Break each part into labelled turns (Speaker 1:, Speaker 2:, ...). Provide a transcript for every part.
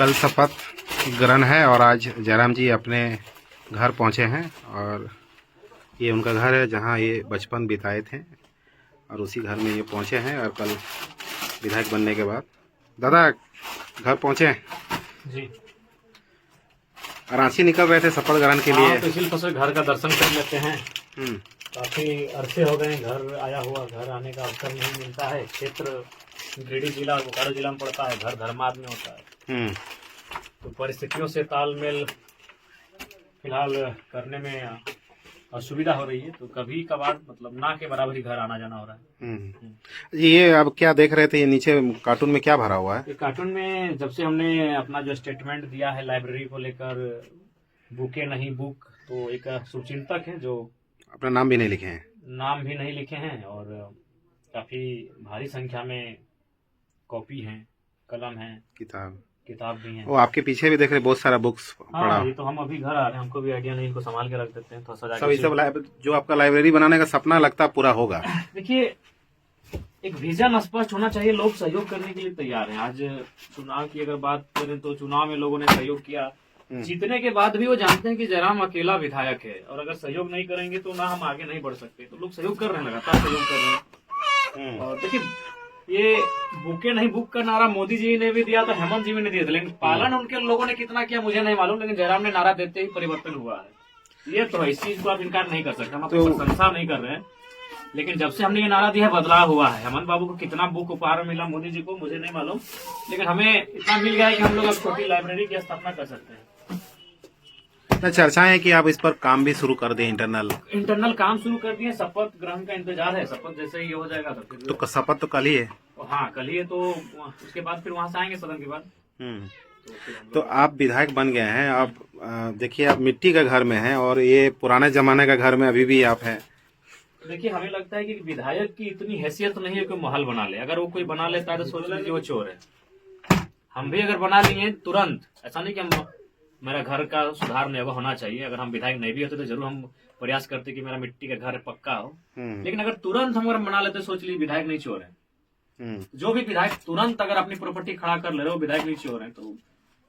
Speaker 1: कल शपथ ग्रहण है और आज जयराम जी अपने घर पहुंचे हैं और ये उनका घर है जहां ये बचपन बिताए थे और उसी घर में ये पहुंचे हैं। और कल विधायक बनने के बाद दादा घर पहुंचे हैं
Speaker 2: जी।
Speaker 1: रांची निकल रहे थे शपथ ग्रहण के लिए।
Speaker 2: तो इसीलिए घर का दर्शन कर लेते हैं। काफी अरसे हो गए घर आया हुआ, घर आने का अवसर नहीं मिलता है। क्षेत्र गिरिडीह जिला और बोकारो जिला में पड़ता है, घर धर्मार्थ में होता है। तो परिस्थितियों से तालमेल फिलहाल करने में असुविधा हो रही है, तो कभी कभार मतलब ना के बराबर ही घर आना जाना हो रहा है।
Speaker 1: ये अब क्या देख रहे थे, ये नीचे कार्टून में क्या भरा हुआ है?
Speaker 2: ये कार्टून में जब से हमने अपना जो स्टेटमेंट दिया है लाइब्रेरी को लेकर, बुके नहीं बुक, तो एक शुभचिंतक है जो
Speaker 1: अपना नाम भी नहीं लिखे हैं,
Speaker 2: नाम भी नहीं लिखे हैं और काफी भारी संख्या में कॉपी हैं, कलम है, किताब भी है।
Speaker 1: वो आपके पीछे भी देख रहे बहुत सारा बुक्स पड़ा।
Speaker 2: ये तो हम अभी घर आ रहे हैं, हमको भी आइडिया नहीं, इनको संभाल के रख देते हैं, थोड़ा
Speaker 1: सब जो आपका लाइब्रेरी बनाने का सपना लगता है पूरा होगा।
Speaker 2: देखिए, एक विजन स्पष्ट होना चाहिए, लोग सहयोग करने के लिए तैयार हैं। आज चुनाव की अगर बात करें तो चुनाव में लोगों ने सहयोग किया, जीतने के बाद भी वो जानते हैं कि जयराम अकेला विधायक है और अगर सहयोग नहीं करेंगे तो ना हम आगे नहीं बढ़ सकते। तो लोग सहयोग कर रहे हैं, लगातार सहयोग कर रहे हैं। और देखिए, ये बुके नहीं बुक का नारा मोदी जी ने भी दिया था, हेमंत जी ने दिया था, लेकिन पालन उनके लोगों ने कितना किया मुझे नहीं मालूम, लेकिन जयराम ने नारा देते ही परिवर्तन हुआ है। ये तो इस चीज को आप इनकार नहीं कर सकते, हम अपनी प्रशंसा नहीं कर रहे हैं। लेकिन जब से हमने ये नारा दिया बदलाव हुआ है। हेमंत बाबू को कितना बुक उपहार मिला मोदी जी को मुझे नहीं मालूम, लेकिन हमें इतना मिल गया है कि हम लोग अब छोटी लाइब्रेरी की स्थापना कर सकते हैं।
Speaker 1: चर्चाएं है कि आप इस पर काम भी शुरू कर दें, इंटरनल
Speaker 2: काम शुरू कर दिए। शपथ ग्रहण का इंतजार है, शपथ जैसे ही हो जाएगा तो फिर
Speaker 1: तो शपथ तो कल ही है।
Speaker 2: हाँ कल ही है, तो उसके बाद फिर वहां से आएंगे सदन के बाद।
Speaker 1: तो आप विधायक बन गए हैं, आप देखिए आप मिट्टी का घर में हैं और ये पुराने जमाने का घर में अभी भी आप हैं।
Speaker 2: देखिए, हमें लगता है कि विधायक की इतनी हैसियत नहीं है कि महल बना ले। अगर वो कोई बना लेता है तो सोच लीजिए वो चोर है। हम भी अगर बना लिए तुरंत, ऐसा नहीं कि हम मेरा घर का सुधार नहीं होना चाहिए। अगर हम विधायक नहीं भी होते तो जरूर हम प्रयास करते कि मेरा मिट्टी का घर पक्का हो। लेकिन अगर तुरंत हम अगर बना लेते, सोच लीजिए विधायक नहीं चोर है। जो भी विधायक तुरंत अगर अपनी प्रॉपर्टी खड़ा कर ले रहे हो, विधायक नहीं चोर है। तो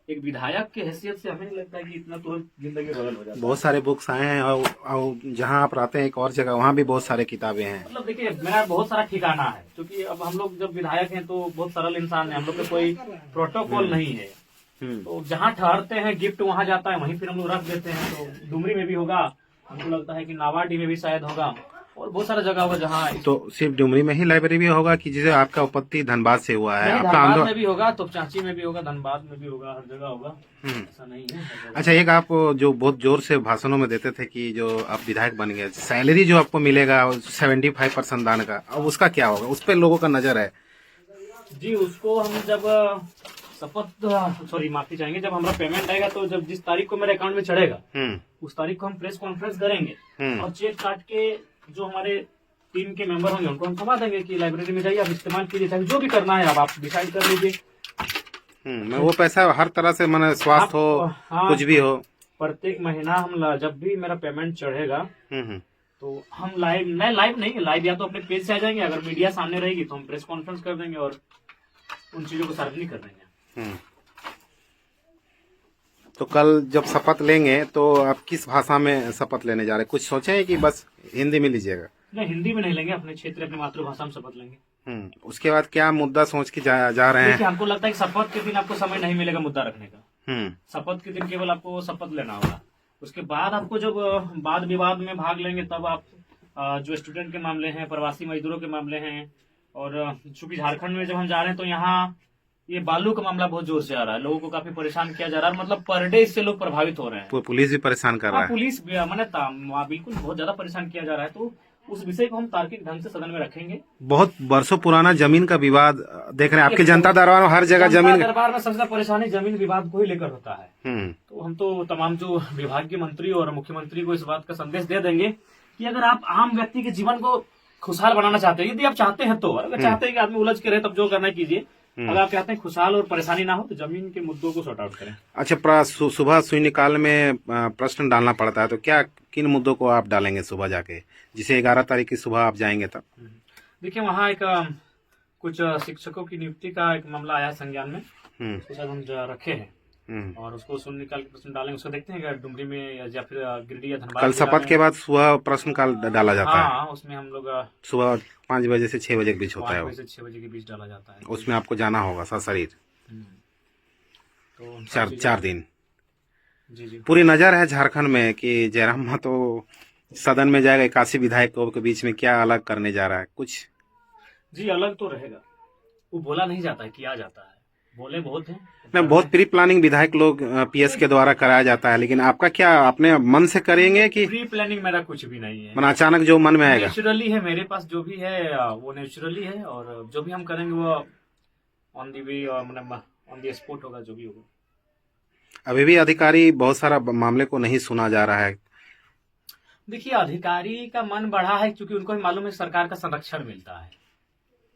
Speaker 2: एक विधायक की हैसियत से हमें नहीं लगता है कि इतना तुरंत जिंदगी बदल हो जाता है।
Speaker 1: बहुत सारे बुक्स आए हैं और जहाँ आप रहते हैं एक और जगह, वहाँ भी बहुत सारे किताबें हैं।
Speaker 2: मतलब देखिए, मेरा बहुत सारा ठिकाना है, क्योंकि अब हम लोग जब विधायक हैं तो बहुत सरल इंसान है, हम लोग का कोई प्रोटोकॉल नहीं है। तो जहाँ ठहरते हैं गिफ्ट वहाँ जाता है, वहीं फिर हम लोग रख देते हैं। तो डुमरी में भी होगा, हमको लगता है कि नावाडी में भी शायद होगा और बहुत सारा जगह होगा जहाँ। तो
Speaker 1: सिर्फ डुमरी में ही लाइब्रेरी भी होगा कि जिसे आपका उत्पत्ति धनबाद से हुआ है?
Speaker 2: धनबाद में भी होगा, तो चांची में भी होगा, धनबाद में भी होगा, हर जगह होगा, ऐसा नहीं है।
Speaker 1: अच्छा, एक आप जो बहुत जोर से भाषणों में देते थे कि जो आप विधायक बन गए, सैलरी जो आपको मिलेगा 75% दान का, अब उसका क्या होगा? उस पर लोगों का नजर है
Speaker 2: जी। उसको हम जब माफी चाहेंगे, जब हमारा पेमेंट आएगा तो जब जिस तारीख को मेरे अकाउंट में चढ़ेगा उस तारीख को हम प्रेस कॉन्फ्रेंस करेंगे और चेक काट के जो हमारे टीम के मेंबर होंगे उनको हम थमा देंगे कि लाइब्रेरी में जाइए, आप इस्तेमाल कीजिए, चाहे जो भी करना है आप डिसाइड कर लीजिए।
Speaker 1: वो पैसा हर तरह से, माने स्वास्थ्य हो, कुछ भी हो,
Speaker 2: प्रत्येक महीना हम जब भी मेरा पेमेंट चढ़ेगा तो हम लाइव या तो अपने पेज से आ जाएंगे, अगर मीडिया सामने रहेगी तो हम प्रेस कॉन्फ्रेंस कर देंगे और उन चीजों को सार्वजनिक कर देंगे।
Speaker 1: तो कल जब शपथ लेंगे तो आप किस भाषा में शपथ लेने जा रहे हैं? कुछ सोचे हैं कि बस हिंदी में लीजिएगा?
Speaker 2: नहीं, हिंदी में नहीं लेंगे, अपने क्षेत्र अपनी मातृभाषा में शपथ लेंगे।
Speaker 1: उसके बाद क्या मुद्दा सोच के जा रहे हैं?
Speaker 2: हमको लगता है कि शपथ के दिन आपको समय नहीं मिलेगा मुद्दा रखने का। शपथ के दिन केवल आपको शपथ लेना होगा। उसके बाद आपको जब वाद विवाद में भाग लेंगे तब आप जो स्टूडेंट के मामले हैं, प्रवासी मजदूरों के मामले हैं, और चूंकि झारखंड में जब हम जा रहे हैं तो यहाँ ये बालू का मामला बहुत जोर से आ रहा है, लोगों को काफी परेशान किया जा रहा है। मतलब पर डे इससे लोग प्रभावित हो रहे हैं।
Speaker 1: पुलिस भी परेशान कर रहा है।
Speaker 2: पुलिस बिल्कुल बहुत ज्यादा परेशान किया जा रहा है। तो उस विषय को हम तार्किक ढंग से सदन में रखेंगे।
Speaker 1: बहुत वर्षों पुराना जमीन का विवाद देख रहे हैं आपके जनता दरबार में, हर जगह जमीन
Speaker 2: दरबार में सबसे ज्यादा परेशानी जमीन विवाद को ही लेकर होता है। तो हम तो तमाम जो विभागीय मंत्री और मुख्यमंत्री को इस बात का संदेश दे देंगे कि अगर आप आम व्यक्ति के जीवन को खुशहाल बनाना चाहते हैं, यदि आप चाहते हैं तो, अगर चाहते हैं कि आदमी उलझ के रहे तब जो करना कीजिए, अगर आप चाहते हैं खुशहाल और परेशानी ना हो तो जमीन के मुद्दों को सॉर्ट आउट करें।
Speaker 1: अच्छा, सुबह शून्यकाल में प्रश्न डालना पड़ता है, तो क्या किन मुद्दों को आप डालेंगे सुबह जाके, जिसे 11 तारीख की सुबह आप जाएंगे तब?
Speaker 2: देखिए, वहाँ एक कुछ शिक्षकों की नियुक्ति का एक मामला आया संज्ञान में, उसके साथ हम रखे हैं। और उसको सुन निकाल के प्रश्न डालेंगे, उसको देखते हैं कि डुमरी में या फिर गिरिडीह या धनबाद
Speaker 1: कल
Speaker 2: जिला
Speaker 1: शपथ
Speaker 2: में।
Speaker 1: के बाद सुबह प्रश्न काल डाला जाता है।
Speaker 2: हाँ, उसमें हम लोग
Speaker 1: सुबह 5 बजे से 6 बजे के बीच होता
Speaker 2: 5
Speaker 1: है वो।
Speaker 2: बजे से 6 बजे के बीच डाला जाता है।
Speaker 1: उसमें आपको जाना होगा सशरीर
Speaker 2: हम्म, तो उन सब
Speaker 1: 4
Speaker 2: चीज़ों-
Speaker 1: दिन।
Speaker 2: जी जी।
Speaker 1: पूरी नजर है झारखंड में कि जयराम महतो सदन में जाएगा, 81 विधायकों के बीच में क्या अलग करने जा रहा है कुछ।
Speaker 2: जी, अलग तो रहेगा, वो बोला नहीं जाता है, किया जाता है। बोले बहुत हैं,
Speaker 1: नहीं, बहुत प्री प्लानिंग विधायक लोग पीएस के द्वारा कराया जाता है, लेकिन आपका क्या अपने मन से करेंगे कि
Speaker 2: प्री प्लानिंग मेरा कुछ भी नहीं है।
Speaker 1: मन अचानक जो मन में आएगा?
Speaker 2: नेचुरली है, मेरे पास जो भी है वो नेचुरली है, और जो भी हम करेंगे वो ऑन दी वे और मतलब ऑन दी स्पॉट होगा, जो भी होगा।
Speaker 1: अभी भी अधिकारी बहुत सारा मामले को नहीं सुना जा रहा है।
Speaker 2: देखिए, अधिकारी का मन बढ़ा है क्योंकि उनको भी मालूम है सरकार का संरक्षण मिलता है,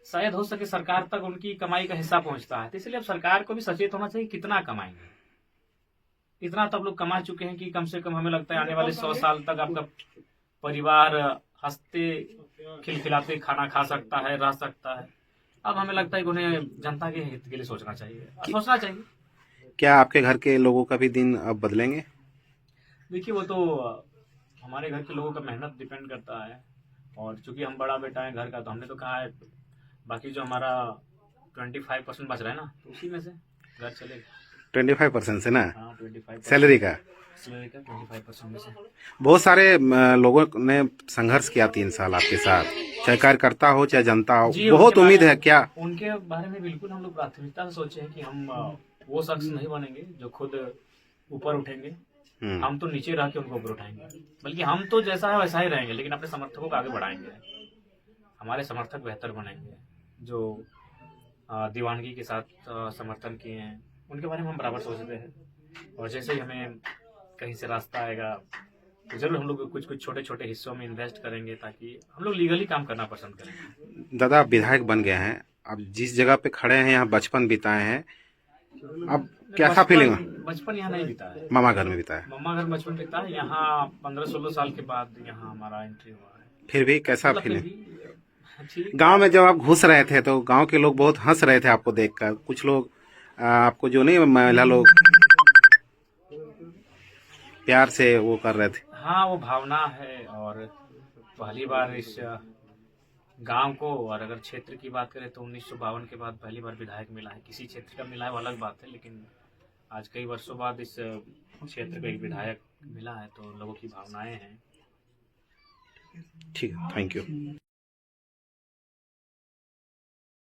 Speaker 2: शायद हो सके सरकार तक उनकी कमाई का हिस्सा पहुंचता है, तो इसलिए अब सरकार को भी सचेत होना चाहिए कितना कमाएंगे। इतना तो अब लोग कमा चुके हैं कि कम से कम हमें लगता है आने वाले 100 साल तक आपका परिवार हंसते खिलखिलाते खाना खा सकता है, रह सकता है। अब हमें लगता है कि उन्हें जनता के हित के लिए सोचना चाहिए, सोचना चाहिए।
Speaker 1: क्या आपके घर के लोगों का भी दिन अब बदलेंगे?
Speaker 2: देखिए, वो तो हमारे घर के लोगों का मेहनत डिपेंड करता है, और चूंकि हम बड़ा बेटा है घर का, तो हमने तो कहा है बाकी जो हमारा 25% बच रहा है ना, तो उसी में से घर चलेगा।
Speaker 1: 25% से ना?
Speaker 2: हाँ, 25%
Speaker 1: सैलरी का
Speaker 2: 25% में से।
Speaker 1: बहुत सारे लोगों ने संघर्ष किया 3 साल आपके साथ, चाहे कार्यकर्ता हो चाहे जनता हो,
Speaker 2: जी,
Speaker 1: बहुत
Speaker 2: उनके
Speaker 1: उम्मीद
Speaker 2: बारे
Speaker 1: है। क्या
Speaker 2: उनके बारे में बिल्कुल हम लोग प्राथमिकता से सोचे हैं कि हम वो शख्स नहीं बनेंगे जो खुद ऊपर उठेंगे, हम तो नीचे रह के उनको ऊपर उठाएंगे, बल्कि हम तो जैसा है वैसा ही रहेंगे, लेकिन अपने समर्थकों को आगे बढ़ाएंगे। हमारे समर्थक बेहतर बनेंगे, जो दीवानगी के साथ समर्थन किए हैं उनके बारे में हम बराबर सोचते हैं, और जैसे ही हमें कहीं से रास्ता आएगा तो जरूर हम लोग कुछ कुछ छोटे छोटे हिस्सों में इन्वेस्ट करेंगे, ताकि हम लोग लीगली काम करना पसंद करेंगे।
Speaker 1: दादा आप विधायक बन गए हैं, अब जिस जगह पे खड़े हैं यहाँ बचपन बिताए हैं, अब कैसा फीलिंग?
Speaker 2: बचपन यहाँ नहीं बीता है,
Speaker 1: मामा घर में बिताया।
Speaker 2: मम्मा घर बचपन बीता है, यहाँ 15-16 साल के बाद यहाँ हमारा एंट्री हुआ है।
Speaker 1: फिर भी कैसा
Speaker 2: मतलब फिर
Speaker 1: फीलिंग?
Speaker 2: भी ठीक।
Speaker 1: गांव में जब आप घुस रहे थे तो गांव के लोग बहुत हंस रहे थे आपको देखकर, कुछ लोग आपको जो नहीं महिला लोग प्यार से वो कर रहे थे।
Speaker 2: हाँ, वो भावना है, और पहली बार इस गांव को, और अगर क्षेत्र की बात करें तो 1952 के बाद पहली बार विधायक मिला है, किसी क्षेत्र का मिला है वो अलग बात है, लेकिन आज कई वर्षों बाद इस क्षेत्र का एक विधायक मिला है, तो लोगों की भावनाएं हैं।
Speaker 1: ठीक है, थैंक यू।